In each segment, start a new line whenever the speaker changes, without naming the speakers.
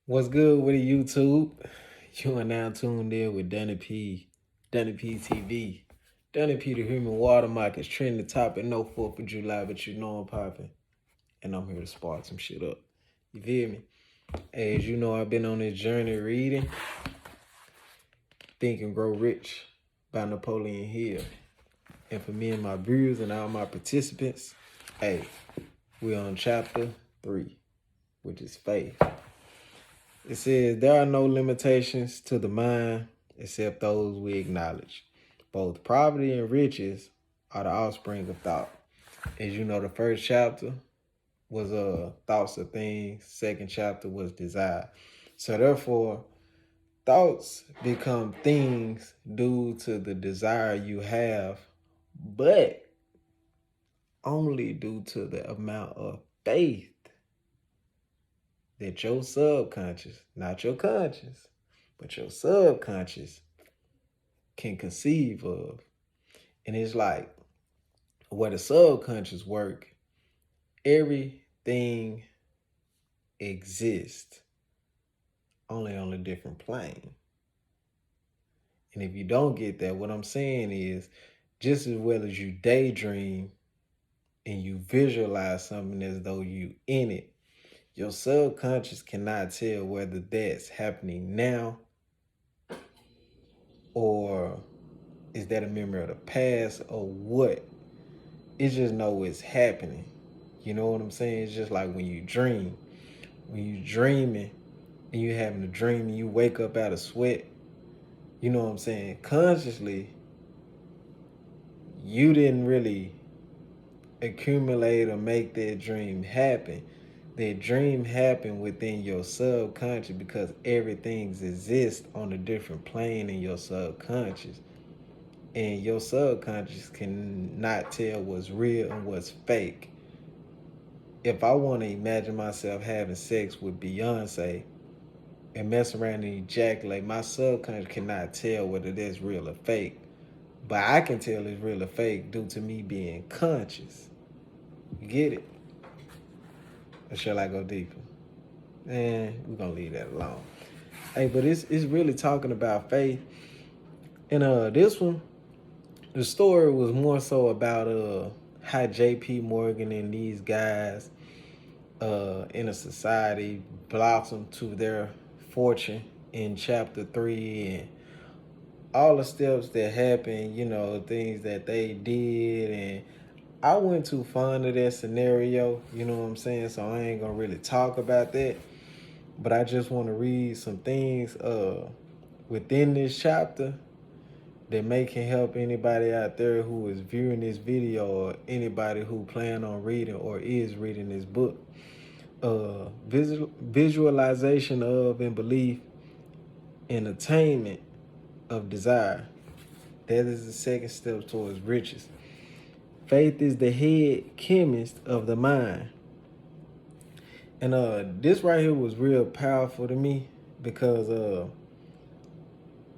What's good with the YouTube? You are now tuned in with Donny.P, Donny.P TV. Donny.P, the human watermark, is trending topic. No 4th of July, but you know I'm popping. And I'm here to spark some shit up. You feel me? As you know, I've been on this journey reading Think and Grow Rich by Napoleon Hill. And for me and my viewers and all my participants, we're on chapter 3, which is faith. It says, there are no limitations to the mind except those we acknowledge. Both poverty and riches are the offspring of thought. As you know, the first chapter was thoughts of things. Second chapter was desire. So therefore, thoughts become things due to the desire you have, but only due to the amount of faith that your subconscious, not your conscious, but your subconscious can conceive of. And it's like where the subconscious work, everything exists, only on a different plane. And if you don't get that, what I'm saying is, just as well as you daydream and you visualize something as though you in it, your subconscious cannot tell whether that's happening now or is that a memory of the past or what. It just know it's happening. You know what I'm saying? It's just like when you dream. When you dreaming and you having a dream and you wake up out of sweat, you know what I'm saying? Consciously, you didn't really accumulate or make that dream happen. That dream happened within your subconscious because everything exists on a different plane in your subconscious. And your subconscious cannot tell what's real and what's fake. If I want to imagine myself having sex with Beyonce and mess around and ejaculate, my subconscious cannot tell whether that's real or fake. But I can tell it's real or fake due to me being conscious. You get it? Or shall I go deeper? We're going to leave that alone. But it's really talking about faith. And this one, the story was more so about how J.P. Morgan and these guys in a society blossomed to their fortune in chapter 3 and all the steps that happened, you know, things that they did. And I wasn't too fond of that scenario, you know what I'm saying? So I ain't gonna really talk about that. But I just want to read some things within this chapter that may can help anybody out there who is viewing this video or anybody who plan on reading or is reading this book. Visualization of and belief in attainment of desire. That is the second step towards riches. Faith is the head chemist of the mind. And this right here was real powerful to me because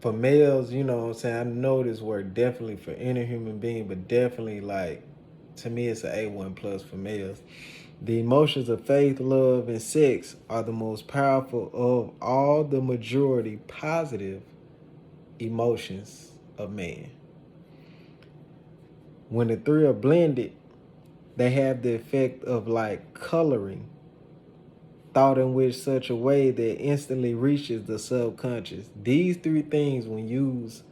for males, you know what I'm saying, I know this word definitely for any human being, but definitely like, to me it's an A1 plus for males. The emotions of faith, love, and sex are the most powerful of all the majority positive emotions of man. When the three are blended, they have the effect of like coloring thought in which such a way that instantly reaches the subconscious. These three things, when used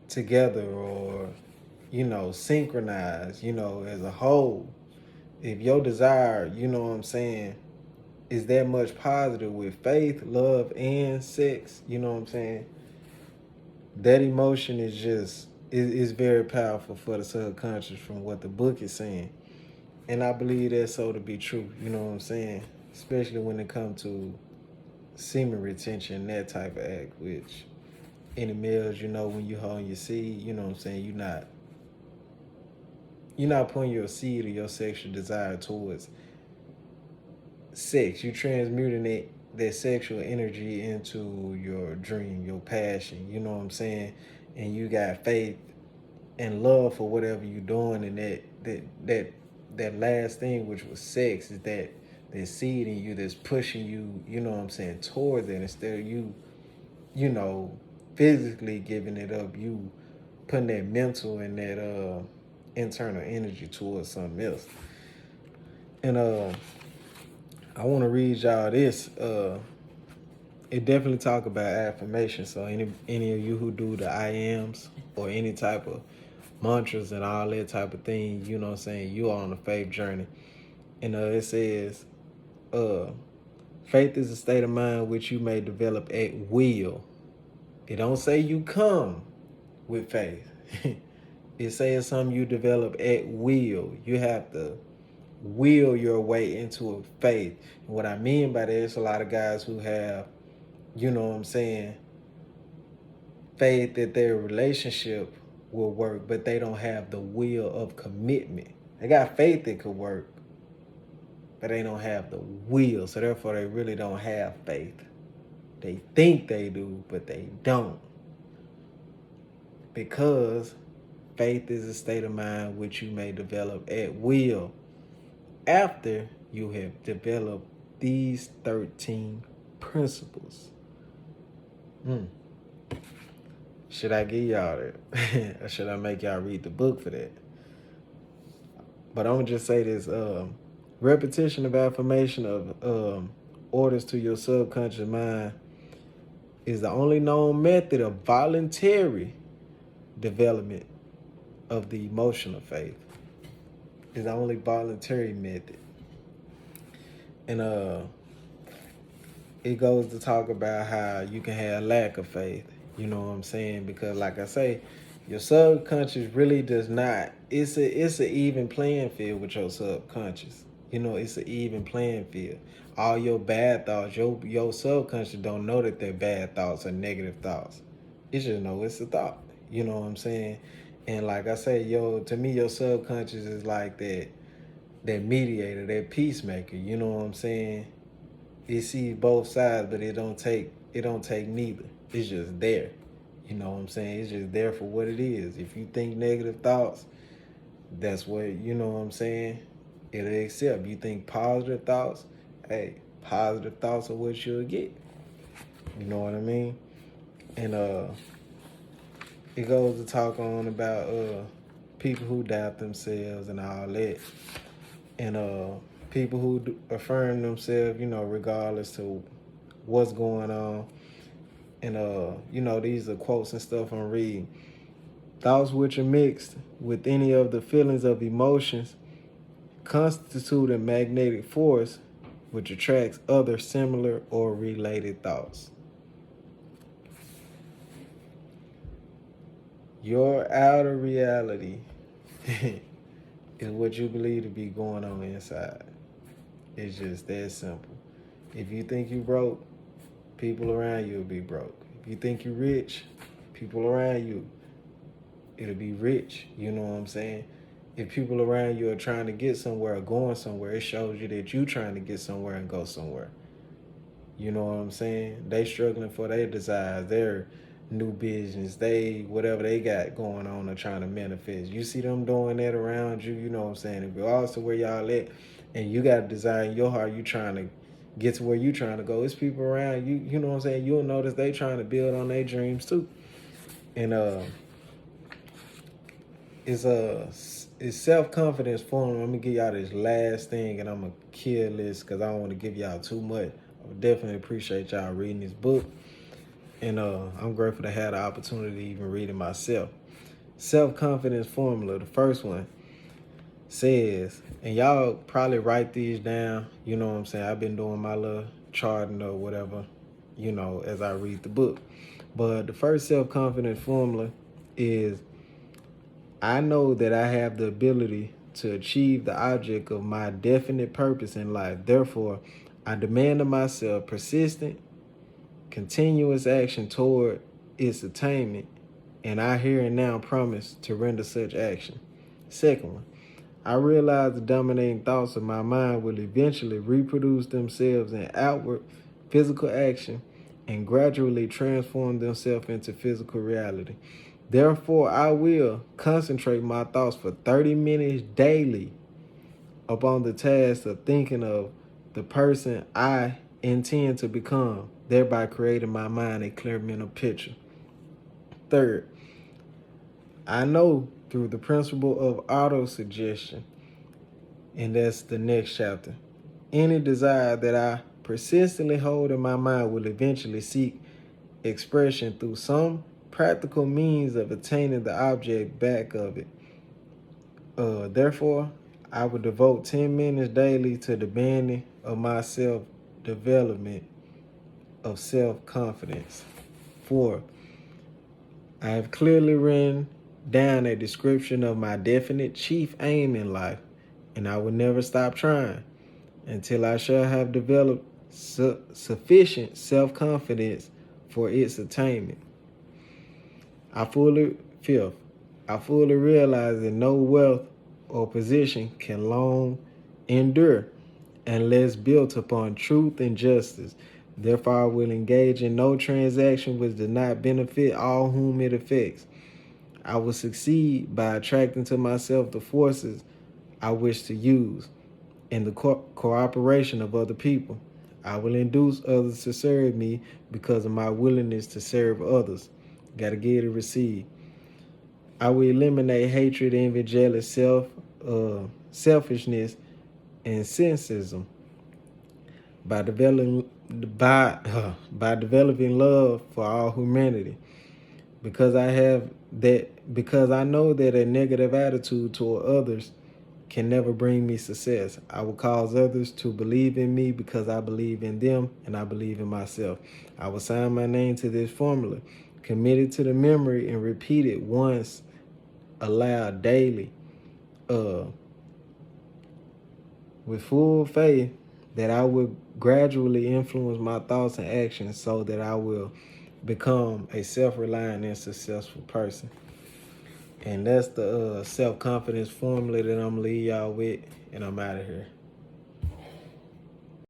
together or, you know, synchronized, you know, as a whole, if your desire, you know what I'm saying, is that much positive with faith, love, and sex, you know what I'm saying, that emotion is just, is very powerful for the subconscious from what the book is saying. And I believe that so to be true, you know what I'm saying? Especially when it comes to semen retention, that type of act, which any males, you know, when you hold your seed, you know what I'm saying, you're not putting your seed or your sexual desire towards sex. You're transmuting that sexual energy into your dream, your passion, you know what I'm saying? And you got faith and love for whatever you're doing, and that last thing, which was sex, is that that seed in you that's pushing you, you know what I'm saying, towards it, instead of you, you know, physically giving it up, you putting that mental and that internal energy towards something else. And I want to read y'all this. It definitely talk about affirmation. So any of you who do the I ams or any type of mantras and all that type of thing, you know what I'm saying, you are on a faith journey. And it says, faith is a state of mind which you may develop at will. It don't say you come with faith. It says something you develop at will. You have to will your way into a faith. And what I mean by that is a lot of guys who have, you know what I'm saying, faith that their relationship will work, but they don't have the will of commitment. They got faith it could work, but they don't have the will. So therefore they really don't have faith. They think they do, but they don't. Because faith is a state of mind which you may develop at will after you have developed these 13 principles. Should I give y'all that? Or should I make y'all read the book for that? But I'm going to just say this. Repetition of affirmation of orders to your subconscious mind is the only known method of voluntary development of the emotional faith. It's the only voluntary method. And it goes to talk about how you can have lack of faith. You know what I'm saying? Because like I say, your subconscious really does not, it's an even playing field with your subconscious. You know, it's an even playing field. All your bad thoughts, your subconscious don't know that they're bad thoughts or negative thoughts. It just know it's a thought. You know what I'm saying? And like I say, to me, your subconscious is like that mediator, that peacemaker. You know what I'm saying? It sees both sides, but it don't take neither. It's just there. You know what I'm saying? It's just there for what it is. If you think negative thoughts, that's what, you know what I'm saying, it'll accept. You think positive thoughts, hey, positive thoughts are what you'll get. You know what I mean? And it goes to talk on about people who doubt themselves and all that. And people who affirm themselves, you know, regardless to what's going on. And you know, these are quotes and stuff I'm reading. Thoughts which are mixed with any of the feelings of emotions constitute a magnetic force which attracts other similar or related thoughts. Your outer reality is what you believe to be going on inside. It's just that simple. If you think you broke, people around you will be broke. If you think you're rich, people around you, it'll be rich. You know what I'm saying? If people around you are trying to get somewhere or going somewhere, it shows you that you're trying to get somewhere and go somewhere. You know what I'm saying? They struggling for their desires, their new business, whatever they got going on or trying to manifest. You see them doing that around you, you know what I'm saying? If you're also where y'all at and you got a desire in your heart, you trying to get to where you trying to go, it's people around you, you know what I'm saying? You'll notice they trying to build on their dreams too. And it's self-confidence forming. I'm gonna give y'all this last thing and I'm gonna kill this because I don't want to give y'all too much. I would definitely appreciate y'all reading this book. And I'm grateful to have the opportunity to even read it myself. Self-confidence formula, the first one says, and y'all probably write these down, you know what I'm saying? I've been doing my little charting or whatever, you know, as I read the book. But the first self-confidence formula is, I know that I have the ability to achieve the object of my definite purpose in life. Therefore, I demand of myself persistent, continuous action toward its attainment, and I here and now promise to render such action. Second one, I realize the dominating thoughts of my mind will eventually reproduce themselves in outward physical action and gradually transform themselves into physical reality. Therefore, I will concentrate my thoughts for 30 minutes daily upon the task of thinking of the person I intend to become, thereby creating my mind a clear mental picture. Third, I know through the principle of auto-suggestion, and that's the next chapter, any desire that I persistently hold in my mind will eventually seek expression through some practical means of attaining the object back of it. Therefore, I would devote 10 minutes daily to the banding of my self-development of self-confidence. 4, I have clearly written down a description of my definite chief aim in life, and I will never stop trying until I shall have developed sufficient self-confidence for its attainment. Fifth, I fully realize that no wealth or position can long endure unless built upon truth and justice. Therefore, I will engage in no transaction which does not benefit all whom it affects. I will succeed by attracting to myself the forces I wish to use and the cooperation of other people. I will induce others to serve me because of my willingness to serve others. Gotta give to receive. I will eliminate hatred, envy, jealous, selfishness, and cynicism by developing by developing love for all humanity. Because I know that a negative attitude toward others can never bring me success. I will cause others to believe in me because I believe in them and I believe in myself. I will sign my name to this formula, commit it to the memory, and repeat it once aloud daily, with full faith that I will gradually influence my thoughts and actions so that I will become a self-reliant and successful person. And that's the self-confidence formula that I'm going to leave y'all with, and I'm out of here.